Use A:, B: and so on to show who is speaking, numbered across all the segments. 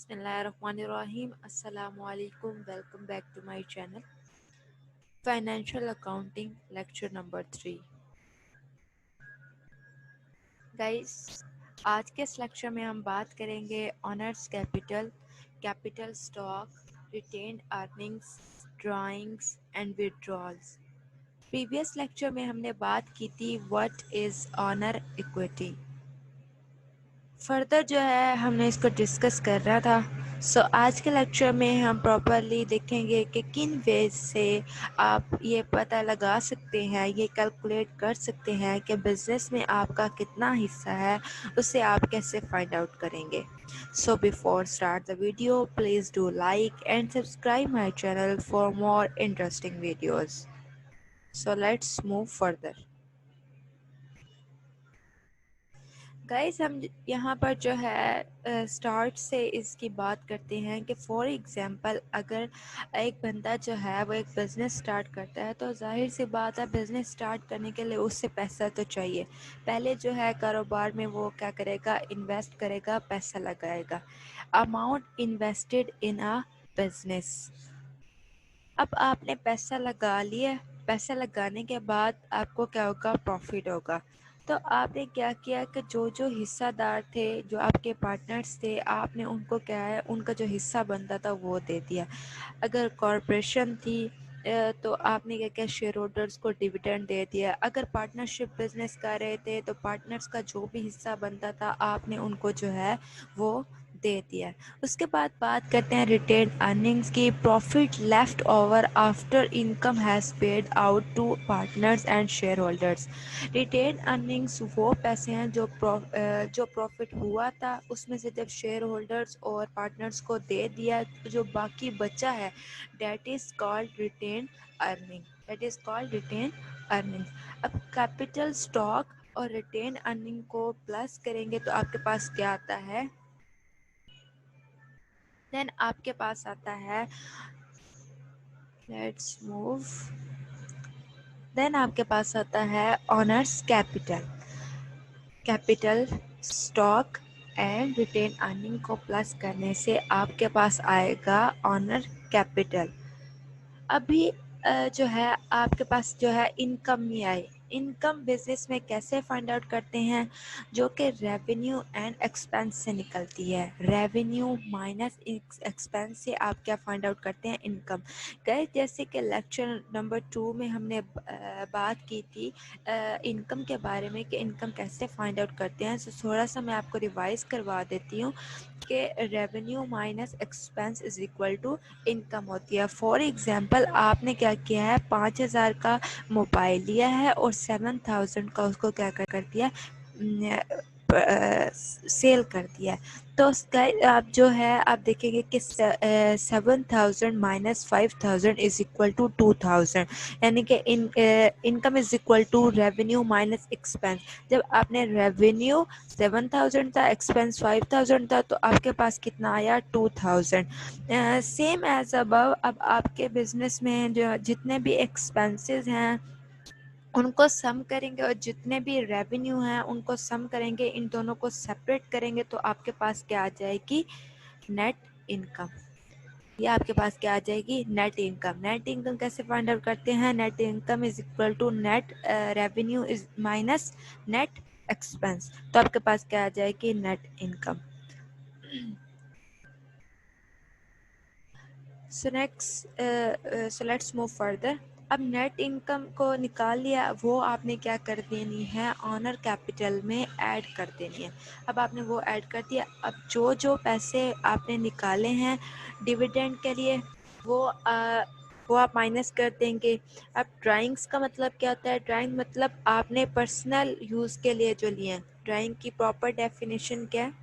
A: Bismillahirrahmanirrahim. Assalamu alaikum. Welcome back to my channel. Financial Accounting Lecture number 3. Guys, आज के इस lecture में हम बात करेंगे honours capital, capital stock, retained earnings, drawings and withdrawals. Previous lecture में हमने बात की थी what is honour equity. Further जो है हमने इसको डिस्कस करना था। आज के लेक्चर में हम प्रॉपरली देखेंगे कि किन वेज से आप ये पता लगा सकते हैं, ये कैलकुलेट कर सकते हैं कि बिज़नेस में आपका कितना हिस्सा है, उससे आप कैसे फाइंड आउट करेंगे। So before start the video, please do like and subscribe my channel for more interesting videos. So let's move further. Guys, हम यहाँ पर जो है स्टार्ट से इसकी बात करते हैं कि फॉर एग्जांपल अगर एक बंदा जो है वो एक बिज़नेस स्टार्ट करता है तो जाहिर सी बात है बिज़नेस स्टार्ट करने के लिए उससे पैसा तो चाहिए। पहले जो है कारोबार में वो क्या करेगा, इन्वेस्ट करेगा, पैसा लगाएगा। Amount invested in a business. अब आपने पैसा लगा लिया, पैसा लगाने के बाद आपको क्या होगा, प्रॉफिट होगा। तो आपने क्या किया कि जो जो हिस्सादार थे, जो आपके पार्टनर्स थे, आपने उनको क्या है, उनका जो हिस्सा बनता था वो दे दिया। अगर कॉरपोरेशन थी तो आपने क्या किया, शेयर होल्डर्स को डिविडेंड दे दिया। अगर पार्टनरशिप बिजनेस कर रहे थे तो पार्टनर्स का जो भी हिस्सा बनता था आपने उनको जो है वो दे दिया। उसके बाद बात करते हैं रिटेन अर्निंग्स की। Profit left over after income has paid out to partners and shareholders. Retained earnings वो पैसे हैं जो प्रॉफिट हुआ था उसमें से जब शेयर होल्डर्स और पार्टनर्स को दे दिया, तो जो बाकी बचा है that is called retained earning, that is called retained earning. अब कैपिटल स्टॉक और रिटेन अर्निंग को प्लस करेंगे तो आपके पास क्या आता है, देन आपके पास आता है, लेट्स मूव, देन आपके पास आता है owner's capital. Capital stock and retained earning को प्लस करने से आपके पास आएगा ऑनर कैपिटल। अभी जो है आपके पास जो है इनकम नहीं आई। इनकम बिजनेस में कैसे फाइंड आउट करते हैं, जो कि रेवेन्यू एंड एक्सपेंस से निकलती है। रेवेन्यू माइनस एक्सपेंस से आप क्या फाइंड आउट करते हैं, इनकम। गए जैसे कि लेक्चर नंबर 2 में हमने बात की थी इनकम के बारे में कि इनकम कैसे फाइंड आउट करते हैं। तो थोड़ा सा मैं आपको रिवाइज करवा देती हूँ कि revenue minus expense is equal to income होती है। फॉर एग्जांपल आपने क्या किया है, 5,000 का मोबाइल लिया है और 7,000 का उसको क्या कर दिया, सेल कर दिया है। तो आप जो है आप देखेंगे कि 7,000 माइनस 5,000 इज इक्वल टू 2,000, यानी कि income is equal to revenue minus expense. जब आपने रेवेन्यू 7,000 था, एक्सपेंस 5,000 था, तो आपके पास कितना आया, 2,000। Same as above. अब आपके बिजनेस में जो जितने भी एक्सपेंसेस हैं उनको सम करेंगे और जितने भी रेवेन्यू हैं उनको सम करेंगे, इन दोनों को सेपरेट करेंगे तो आपके पास क्या आ जाएगी, नेट इनकम। ये आपके पास क्या आ जाएगी, नेट इनकम। नेट इनकम कैसे फाइंड आउट करते हैं, net income is equal to net revenue is minus net expense. तो आपके पास क्या आ जाएगी, net income. So let's move further. अब नेट इनकम को निकाल लिया, वो आपने क्या कर देनी है, ऑनर कैपिटल में ऐड कर देनी है। अब आपने वो ऐड कर दिया। अब जो जो पैसे आपने निकाले हैं डिविडेंड के लिए वो आप माइनस कर देंगे। अब ड्राइंग्स का मतलब क्या होता है, ड्राइंग मतलब आपने पर्सनल यूज़ के लिए जो लिए हैं। ड्राइंग की प्रॉपर डेफिनेशन क्या है,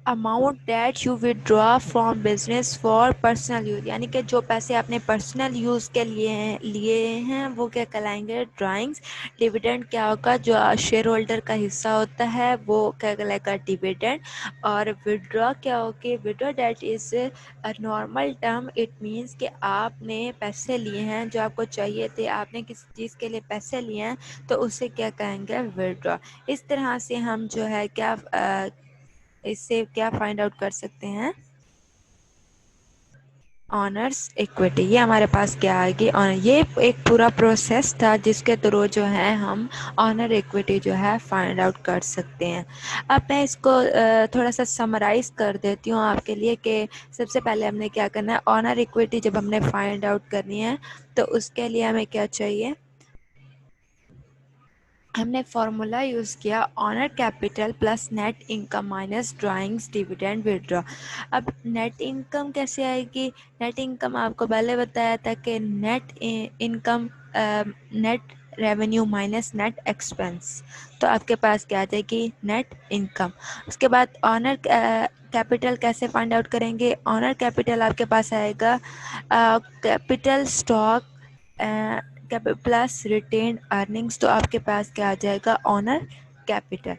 A: amount that you withdraw from business for personal use, यानी कि जो पैसे आपने पर्सनल यूज़ के लिए हैं वो क्या कहलाएंगे, ड्राइंग्स। डिविडेंड क्या होगा, जो शेयर होल्डर का हिस्सा होता है वो क्या कहलाएगा, डिविडेंड। और विदड्रॉ क्या होगी, withdraw that is a normal term, it means कि आपने पैसे लिए हैं जो आपको चाहिए थे, आपने किसी चीज़ के लिए पैसे लिए हैं तो उसे क्या कहेंगे, विदड्रॉ। इस तरह से हम जो है क्या اس سے کیا فائنڈ آؤٹ کر سکتے ہیں؟ Honours equity. یہ ہمارے پاس کیا آئے گی؟ یہ ایک پورا پروسیس تھا جس کے تھرو جو ہے ہم آنر ایکویٹی جو ہے فائنڈ آؤٹ کر سکتے ہیں. اب میں اس کو تھوڑا سا سمرائز کر دیتی ہوں آپ کے لیے کہ سب سے پہلے ہم نے کیا کرنا ہے. آنر ایکویٹی جب ہم نے فائنڈ آؤٹ کرنی ہے تو اس کے لیے ہمیں کیا چاہیے؟ ہم نے فارمولا یوز کیا owner capital plus net income minus drawings dividend withdraw. اب نیٹ انکم کیسے آئے گی؟ نیٹ انکم آپ کو پہلے بتایا تھا کہ net income net revenue minus net expense. تو آپ کے پاس کیا آ جائے گی؟ Net income. اس کے بعد آنر کیپٹل کیسے فائنڈ آؤٹ کریں گے؟ آنر کیپٹل آپ کے پاس آئے گا capital stock plus retained earnings. تو آپ کے پاس کیا آ جائے گا؟ Owner capital.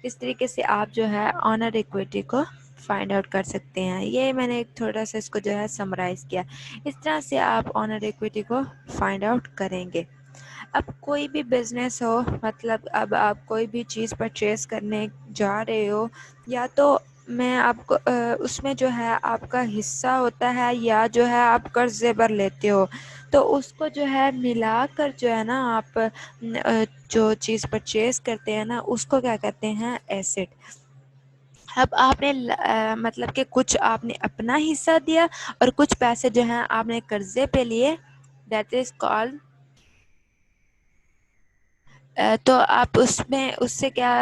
A: اس طریقے سے آپ جو ہے آنر ایکویٹی کو فائنڈ آؤٹ کر سکتے ہیں. یہ میں نے ایک تھوڑا سا اس کو جو ہے سمرائز کیا. اس طرح سے آپ آنر ایکویٹی کو فائنڈ آؤٹ کریں گے. اب کوئی بھی بزنس ہو، مطلب اب آپ کوئی بھی چیز پرچیز کرنے جا رہے ہو، یا تو میں آپ کو اس میں جو ہے آپ کا حصہ ہوتا ہے یا جو ہے آپ قرضے پر لیتے ہو، تو اس کو جو ہے ملا کر جو ہے نا آپ جو چیز پرچیز کرتے ہیں نا اس کو کیا کہتے ہیں؟ ایسٹ. اب آپ نے مطلب کہ کچھ آپ نے اپنا حصہ دیا اور کچھ پیسے جو ہیں آپ نے قرضے پہ لیے. دیٹ از کالڈ تو آپ اس میں اس سے کیا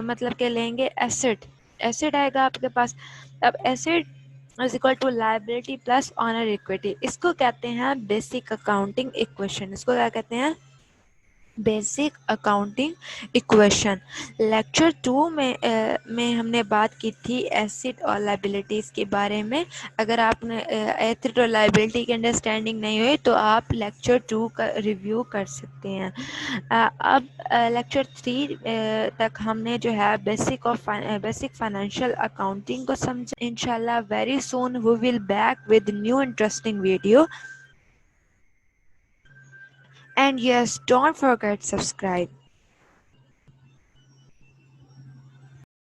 A: مطلب کہ لیں گے؟ ایسٹ. ایسٹ آئے گا آپ کے پاس. اب asset is equal to liability plus owner equity. اس کو کہتے ہیں بیسک اکاؤنٹنگ ایکویشن. اس کو کیا کہتے ہیں؟ Basic accounting equation. لیکچر 2 میں ہم نے بات کی تھی ایسٹ اور لائبلٹیز کے بارے میں. اگر آپ نے ایسٹ اور لائبلٹی کی انڈرسٹینڈنگ نہیں ہوئی تو آپ لیکچر 2 کا ریویو کر سکتے ہیں. اب لیکچر 3 تک ہم نے جو ہے بیسک فائنینشیل اکاؤنٹنگ کو سمجھا. انشاءاللہ very soon we will back with new interesting video. And yes, don't forget subscribe.